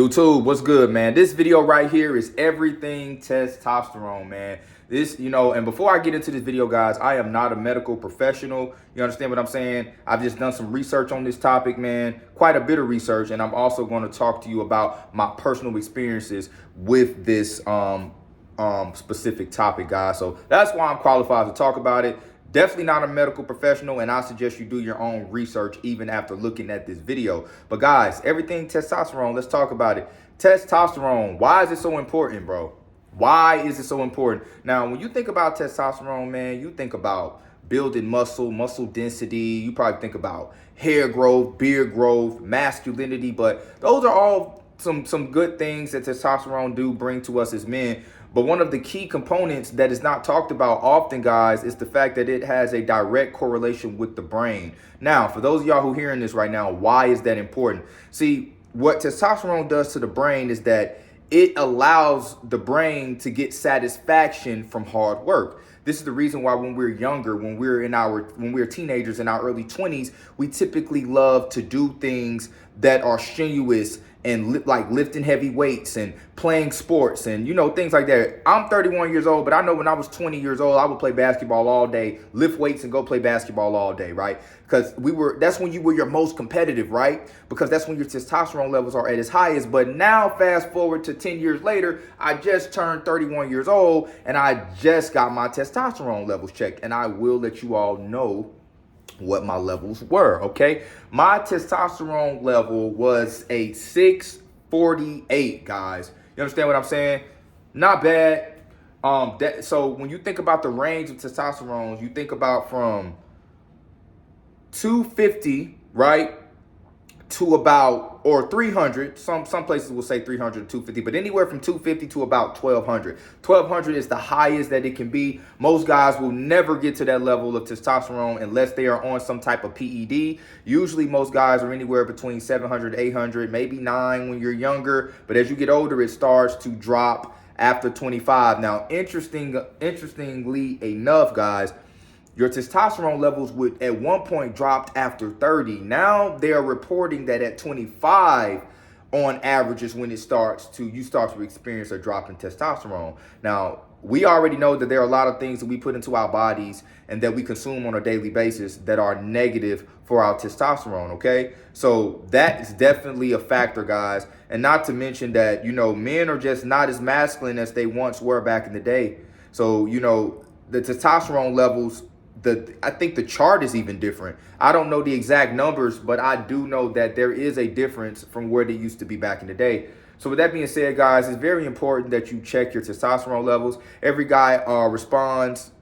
YouTube, what's good, man? This video right here is everything testosterone, man. And before I get into this video, guys, I am not a medical professional. You understand what I'm saying? I've just done some research on this topic, man, quite a bit of research, and I'm also going to talk to you about my personal experiences with this specific topic, guys. So that's why I'm qualified to talk about it. Definitely not a medical professional, and I suggest you do your own research even after looking at this video. But guys, everything testosterone, let's talk about it. Testosterone, why is it so important, bro? Why is it so important? Now, when you think about testosterone, man, you think about building muscle density. You probably think about hair growth, beard growth, masculinity, but those are all some good things that testosterone do bring to us as men. But one of the key components that is not talked about often, guys, is the fact that it has a direct correlation with the brain. Now, for those of y'all who are hearing this right now, why is that important? See, what testosterone does to the brain is that it allows the brain to get satisfaction from hard work. This is the reason why when we're younger, when we're teenagers in our early 20s, we typically love to do things that are strenuous and like lifting heavy weights and playing sports and things like that. I'm 31 years old, but I know when I was 20 years old, I would play basketball all day, lift weights and go play basketball all day, right? Because that's when you were your most competitive, right? Because that's when your testosterone levels are at its highest. But now fast forward to 10 years later, I just turned 31 years old and I just got my testosterone levels checked, and I will let you all know what my levels were, okay? My testosterone level was a 648, guys. You understand what I'm saying? Not bad. So when you think about the range of testosterone, you think about from 250, right, to about, or 300. Some places will say 300 to 250, but anywhere from 250 to about 1200. 1200 is the highest that it can be. Most guys will never get to that level of testosterone unless they are on some type of PED. Usually most guys are anywhere between 700 to 800, maybe 9 when you're younger, but as you get older, it starts to drop after 25. Now, interestingly enough, guys, your testosterone levels would at one point dropped after 30. Now they are reporting that at 25 on average is when you start to experience a drop in testosterone. Now, we already know that there are a lot of things that we put into our bodies and that we consume on a daily basis that are negative for our testosterone, okay? So that is definitely a factor, guys. And not to mention that, men are just not as masculine as they once were back in the day. So, the testosterone levels, I think the chart is even different. I don't know the exact numbers, but I do know that there is a difference from where they used to be back in the day. So with that being said, guys, it's very important that you check your testosterone levels. Every guy responds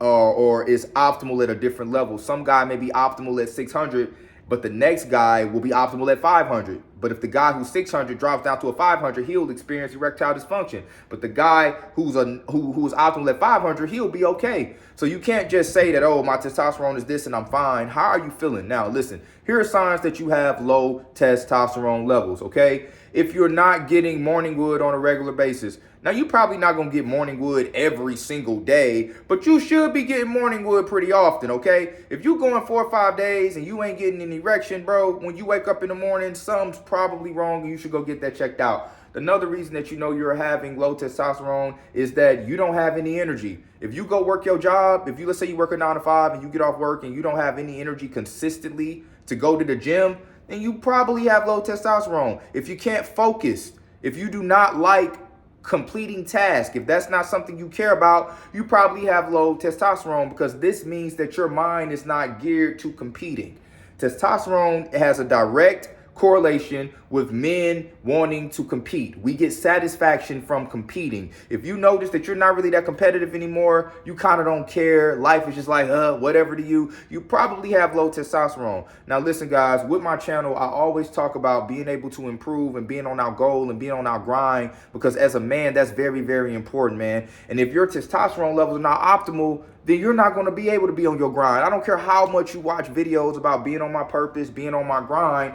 or is optimal at a different level. Some guy may be optimal at 600, but the next guy will be optimal at 500. But if the guy who's 600 drops down to a 500, he'll experience erectile dysfunction. But the guy who's optimal at 500, he'll be okay. So you can't just say that, oh, my testosterone is this and I'm fine. How are you feeling? Now, listen, here are signs that you have low testosterone levels, okay? If you're not getting morning wood on a regular basis, now you're probably not going to get morning wood every single day, but you should be getting morning wood pretty often, okay? If you're going 4 or 5 days and you ain't getting an erection, bro, when you wake up in the morning, something's probably wrong and you should go get that checked out. Another reason that you're having low testosterone is that you don't have any energy. If you go work your job, let's say you work a 9 to 5 and you get off work and you don't have any energy consistently to go to the gym, then you probably have low testosterone. If you can't focus, if you do not like completing tasks, if that's not something you care about, you probably have low testosterone, because this means that your mind is not geared to competing. Testosterone has a direct correlation with men wanting to compete. We get satisfaction from competing. If you notice that you're not really that competitive anymore, you kind of don't care, life is just like whatever to you, you probably have low testosterone. Now listen, guys, with my channel, I always talk about being able to improve and being on our goal and being on our grind, because as a man, that's very, very important, man. And if your testosterone levels are not optimal, then you're not going to be able to be on your grind. I don't care how much you watch videos about being on my purpose, being on my grind.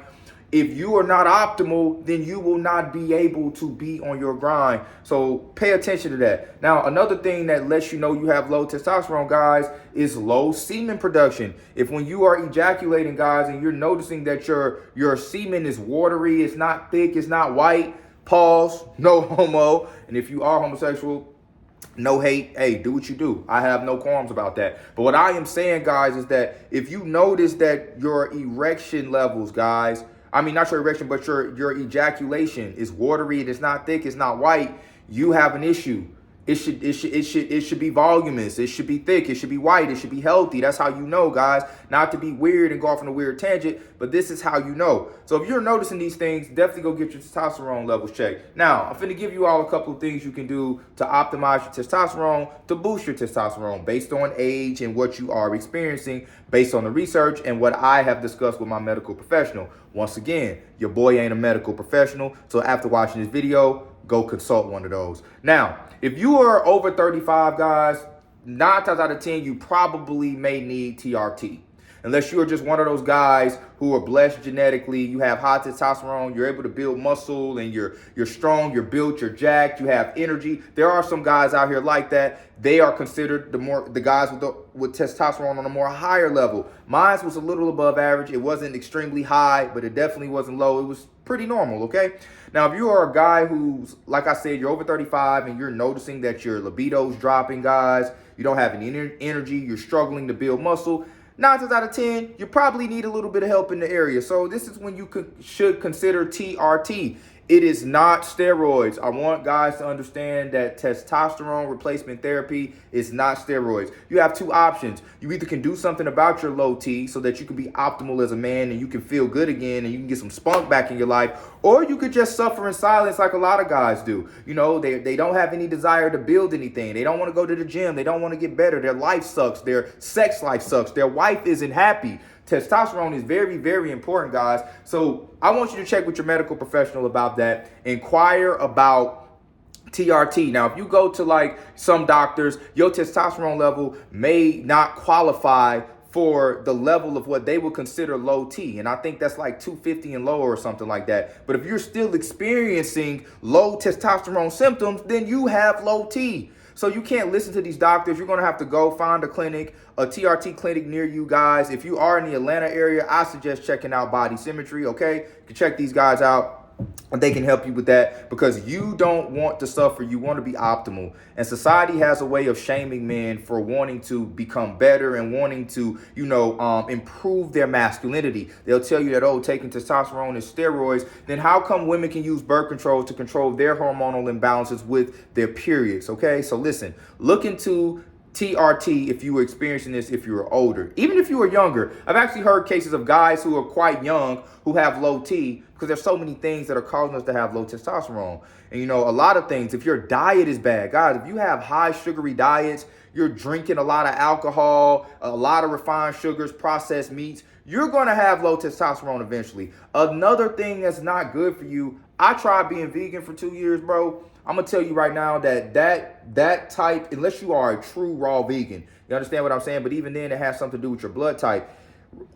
If you are not optimal, then you will not be able to be on your grind. So pay attention to that. Now, another thing that lets you know you have low testosterone, guys, is low semen production. If when you are ejaculating, guys, and you're noticing that your semen is watery, it's not thick, it's not white, Pause, no homo. And if you are homosexual, no hate. Hey, do what you do. I have no qualms about that. But what I am saying, guys, is that if you notice that your erection levels, guys, I mean, not your erection, but your ejaculation is watery, and it's not thick, it's not white, you have an issue. It should be voluminous. It should be thick. It should be white. It should be healthy. That's how you know, guys. Not to be weird and go off on a weird tangent, but this is how you know. So if you're noticing these things, definitely go get your testosterone levels checked. Now, I'm finna give you all a couple of things you can do to optimize your testosterone, to boost your testosterone based on age and what you are experiencing, based on the research and what I have discussed with my medical professional. Once again, your boy ain't a medical professional, so after watching this video, go consult one of those. Now, if you are over 35, guys, 9 times out of 10, you probably may need TRT. Unless you are just one of those guys who are blessed genetically, you have high testosterone, you're able to build muscle, and you're strong, you're built, you're jacked, you have energy. There are some guys out here like that. They are considered the guys with testosterone on a more higher level. Mine was a little above average. It wasn't extremely high, but it definitely wasn't low. It was pretty normal, okay? Now, if you are a guy who's, like I said, you're over 35 and you're noticing that your libido's dropping, guys, you don't have any energy, you're struggling to build muscle, 9 times out of 10, you probably need a little bit of help in the area. So this is when you should consider TRT. It is not steroids. I want guys to understand that testosterone replacement therapy is not steroids. You have two options. You either can do something about your low T so that you can be optimal as a man and you can feel good again and you can get some spunk back in your life, or you could just suffer in silence like a lot of guys do. You know, they don't have any desire to build anything. They don't want to go to the gym. They don't want to get better. Their life sucks. Their sex life sucks. Their wife isn't happy. Testosterone is very, very important, guys. So I want you to check with your medical professional about that. Inquire about TRT. Now, if you go to like some doctors, your testosterone level may not qualify for the level of what they would consider low T. And I think that's like 250 and lower or something like that. But if you're still experiencing low testosterone symptoms, then you have low T. So you can't listen to these doctors. You're going to have to go find a clinic, a TRT clinic near you, guys. If you are in the Atlanta area, I suggest checking out Body Symmetry, okay? You can check these guys out. And they can help you with that because you don't want to suffer. You want to be optimal. And society has a way of shaming men for wanting to become better and wanting to, improve their masculinity. They'll tell you that, oh, taking testosterone is steroids. Then how come women can use birth control to control their hormonal imbalances with their periods? Okay, so listen, look into TRT if you were experiencing this, if you were older. Even if you were younger, I've actually heard cases of guys who are quite young who have low T because there's so many things that are causing us to have low testosterone. And a lot of things, if your diet is bad, guys, if you have high sugary diets, you're drinking a lot of alcohol, a lot of refined sugars, processed meats, you're going to have low testosterone eventually. Another thing that's not good for you, I tried being vegan for 2 years, bro. I'm going to tell you right now that type, unless you are a true raw vegan, you understand what I'm saying? But even then, it has something to do with your blood type.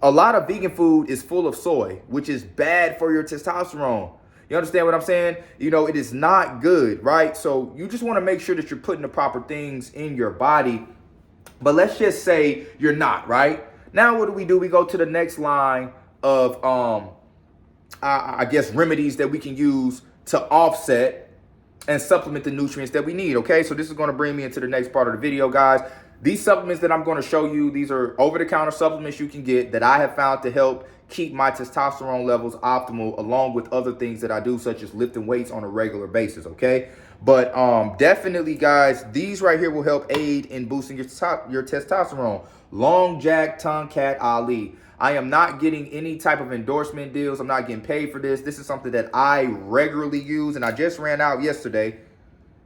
A lot of vegan food is full of soy, which is bad for your testosterone. You understand what I'm saying? It is not good, right? So you just want to make sure that you're putting the proper things in your body. But let's just say you're not, right? Now, what do? We go to the next line of, I guess, remedies that we can use to offset and supplement the nutrients that we need, okay? So this is going to bring me into the next part of the video, guys. These supplements that I'm going to show you, these are over-the-counter supplements you can get that I have found to help keep my testosterone levels optimal, along with other things that I do, such as lifting weights on a regular basis, okay? But definitely, guys, these right here will help aid in boosting your testosterone. Long Jack Tonkat Ali. I am not getting any type of endorsement deals. I'm not getting paid for this. This is something that I regularly use, and I just ran out yesterday.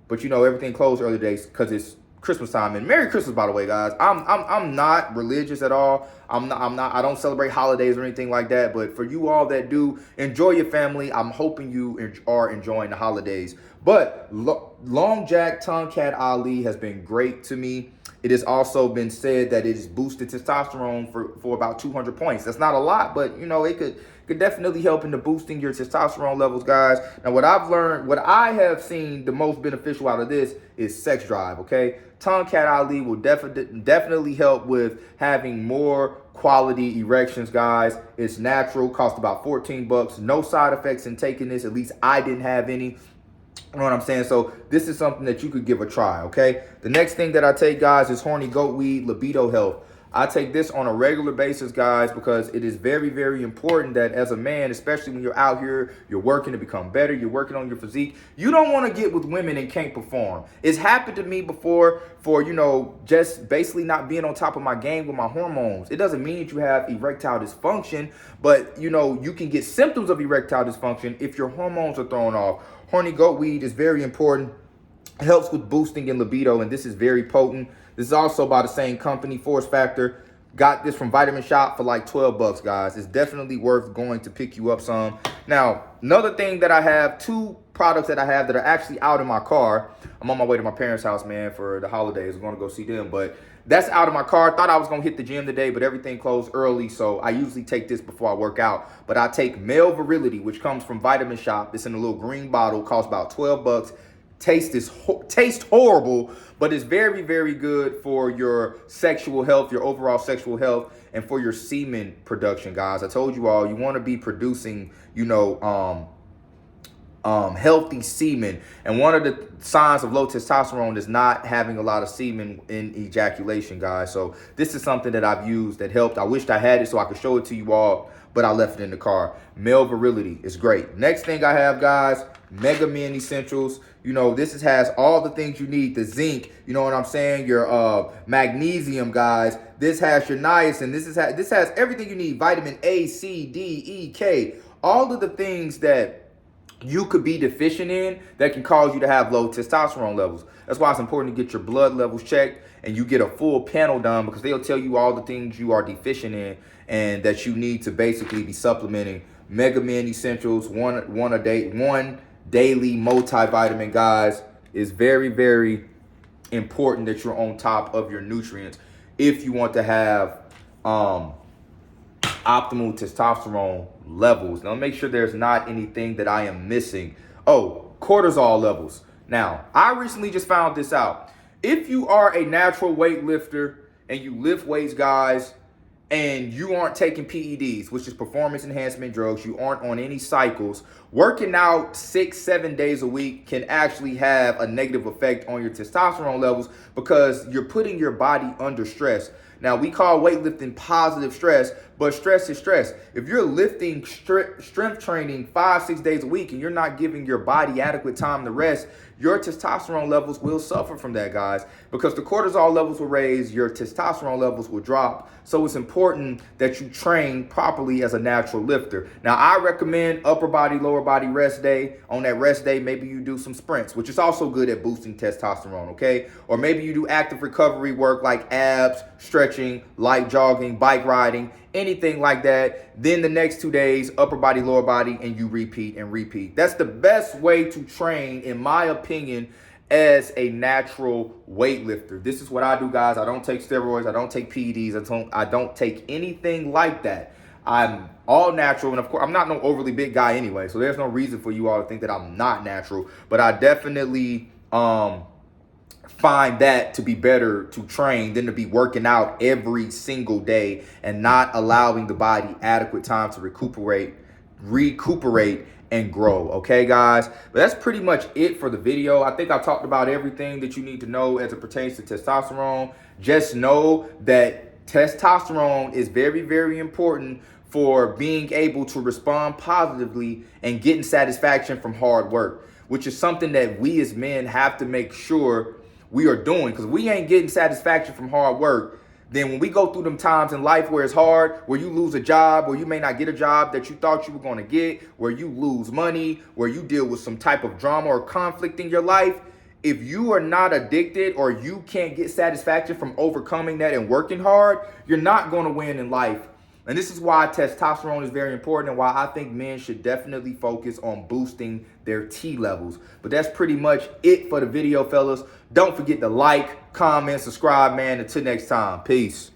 But everything closed early days because it's Christmas time. And Merry Christmas, by the way, guys. I'm not religious at all. I don't celebrate holidays or anything like that. But for you all that do, enjoy your family. I'm hoping you are enjoying the holidays. But Long Jack Tonkat Ali has been great to me. It has also been said that it has boosted testosterone for about 200 points. That's not a lot, but it could definitely help into boosting your testosterone levels, guys. Now, what I've learned, what I have seen the most beneficial out of this is sex drive, okay? Tonkat Ali will definitely help with having more quality erections, guys. It's natural, cost about $14. No side effects in taking this. At least I didn't have any. You know what I'm saying? So this is something that you could give a try, okay? The next thing that I take, guys, is horny goat weed libido health. I take this on a regular basis, guys, because it is very, very important that as a man, especially when you're out here, you're working to become better, you're working on your physique, you don't want to get with women and can't perform. It's happened to me before for, just basically not being on top of my game with my hormones. It doesn't mean that you have erectile dysfunction, but, you can get symptoms of erectile dysfunction if your hormones are thrown off. Horny goat weed is very important. It helps with boosting in libido, and this is very potent. This is also by the same company, Force Factor. Got this from Vitamin Shop for like 12 bucks, guys. It's definitely worth going to pick you up some. Now, another thing that I have, 2 products that I have that are actually out in my car. I'm on my way to my parents' house, man, for the holidays. I'm going to go see them, but that's out of my car. Thought I was going to hit the gym today, but everything closed early, so I usually take this before I work out. But I take Male Virility, which comes from Vitamin Shop. It's in a little green bottle, costs about 12 bucks. Taste horrible, but it's very, very good for your sexual health, your overall sexual health, and for your semen production, guys. I told you all, you want to be producing, healthy semen, and one of the signs of low testosterone is not having a lot of semen in ejaculation, guys. So this is something that I've used that helped. I wished I had it so I could show it to you all, but I left it in the car. Male Virility is great. Next thing I have, guys, Mega Men Essentials. This has all the things you need. The zinc, you know what I'm saying? Your magnesium, guys. This has your niacin. This has everything you need. Vitamin A, C, D, E, K. All of the things that you could be deficient in that can cause you to have low testosterone levels. That's why it's important to get your blood levels checked and you get a full panel done, because they'll tell you all the things you are deficient in and that you need to basically be supplementing. Mega Men Essentials, one daily multivitamin, guys, is very, very important that you're on top of your nutrients if you want to have optimal testosterone levels. Now, make sure there's not anything that I am missing. Oh, cortisol levels. Now, I recently just found this out. If you are a natural weightlifter and you lift weights, guys, and you aren't taking PEDs, which is performance enhancement drugs, you aren't on any cycles, working out 6-7 days a week can actually have a negative effect on your testosterone levels because you're putting your body under stress. Now, we call weightlifting positive stress, but stress is stress. If you're lifting strength training 5-6 days a week and you're not giving your body adequate time to rest, your testosterone levels will suffer from that, guys, because the cortisol levels will raise, your testosterone levels will drop. So it's important that you train properly as a natural lifter. Now, I recommend upper body, lower body rest day. On that rest day, maybe you do some sprints, which is also good at boosting testosterone, okay? Or maybe you do active recovery work like abs, stretching, light jogging, bike riding, anything like that. Then the next 2 days, upper body, lower body, and you repeat and repeat. That's the best way to train, in my opinion, as a natural weightlifter. This is what I do, guys. I don't take steroids. I don't take PEDs. I don't take anything like that. I'm all natural, and of course, I'm not no overly big guy anyway, so there's no reason for you all to think that I'm not natural. But I definitely find that to be better to train than to be working out every single day and not allowing the body adequate time to recuperate and grow. Okay, guys? But that's pretty much it for the video. I think I talked about everything that you need to know as it pertains to testosterone. Just know that testosterone is very, very important for being able to respond positively and getting satisfaction from hard work, which is something that we as men have to make sure we are doing, because we ain't getting satisfaction from hard work. Then when we go through them times in life where it's hard, where you lose a job, where you may not get a job that you thought you were going to get, where you lose money, where you deal with some type of drama or conflict in your life, if you are not addicted or you can't get satisfaction from overcoming that and working hard, you're not going to win in life. And this is why testosterone is very important and why I think men should definitely focus on boosting their T levels. But that's pretty much it for the video, fellas. Don't forget to like, comment, subscribe, man. Until next time. Peace.